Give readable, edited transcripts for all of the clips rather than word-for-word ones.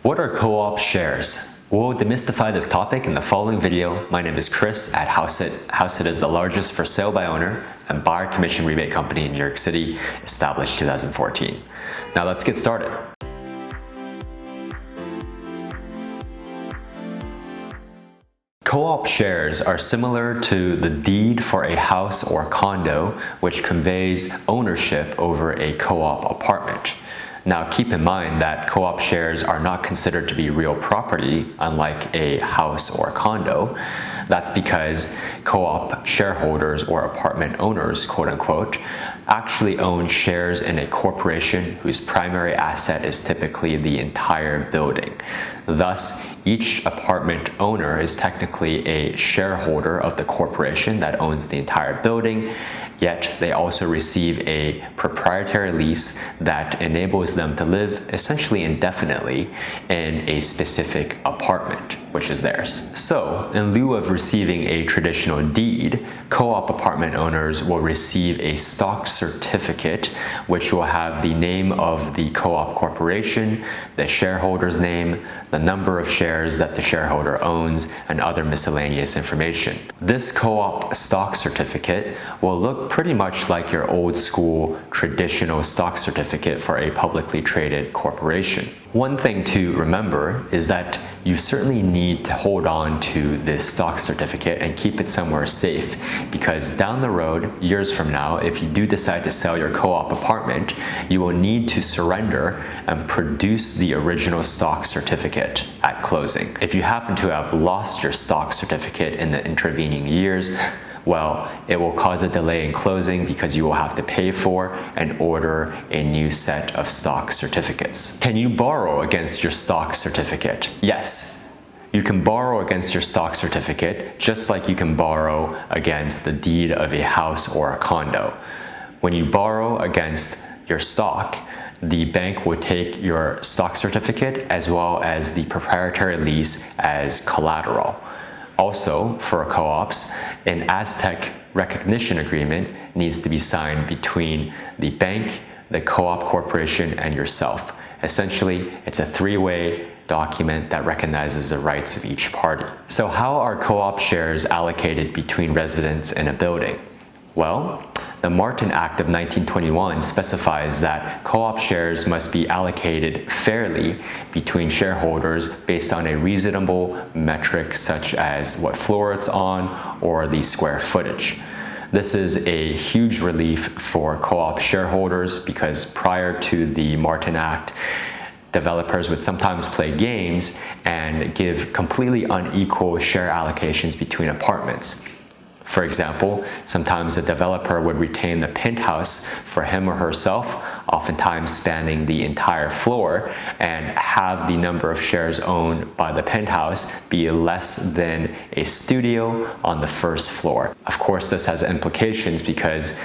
What are co-op shares? We'll demystify this topic in the following video. My name is Chris at Housit. Housit is the largest for sale by owner and buyer commission rebate company in New York City, established 2014. Now let's get started. Co-op shares are similar to the deed for a house or condo, which conveys ownership over a co-op apartment. Now keep in mind that co-op shares are not considered to be real property, unlike a house or condo. That's because co-op shareholders or apartment owners, quote unquote, actually own shares in a corporation whose primary asset is typically the entire building. Thus, each apartment owner is technically a shareholder of the corporation that owns the entire building, yet they also receive a proprietary lease that enables them to live essentially indefinitely in a specific apartment, which is theirs. So, in lieu of receiving a traditional deed, co-op apartment owners will receive a stock certificate, which will have the name of the co-op corporation, the shareholder's name, the number of shares that the shareholder owns, and other miscellaneous information. This co-op stock certificate will look pretty much like your old school traditional stock certificate for a publicly traded corporation. One thing to remember is that you certainly need to hold on to this stock certificate and keep it somewhere safe, because down the road, years from now, if you do decide to sell your co-op apartment, you will need to surrender and produce the original stock certificate at closing. If you happen to have lost your stock certificate in the intervening years, well, it will cause a delay in closing because you will have to pay for and order a new set of stock certificates. Can you borrow against your stock certificate? Yes. You can borrow against your stock certificate just like you can borrow against the deed of a house or a condo. When you borrow against your stock, the bank will take your stock certificate as well as the proprietary lease as collateral. Also, for co-ops, an Aztec recognition agreement needs to be signed between the bank, the co-op corporation, and yourself. Essentially, it's a three-way document that recognizes the rights of each party. So how are co-op shares allocated between residents in a building? Well, the Martin Act of 1921 specifies that co-op shares must be allocated fairly between shareholders based on a reasonable metric such as what floor it's on or the square footage. This is a huge relief for co-op shareholders because prior to the Martin Act, developers would sometimes play games and give completely unequal share allocations between apartments. For example, sometimes the developer would retain the penthouse for him or herself, oftentimes spanning the entire floor, and have the number of shares owned by the penthouse be less than a studio on the first floor. Of course, this has implications because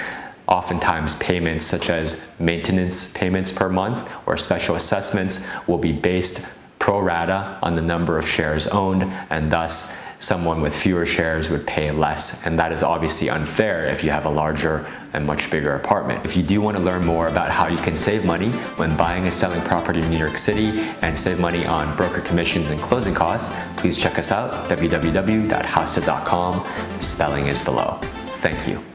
oftentimes payments such as maintenance payments per month or special assessments will be based pro rata on the number of shares owned, and thus someone with fewer shares would pay less, and that is obviously unfair if you have a larger and much bigger apartment. If you do want to learn more about how you can save money when buying and selling property in New York City and save money on broker commissions and closing costs, please check us out, www.housit.com. Spelling is below. Thank you.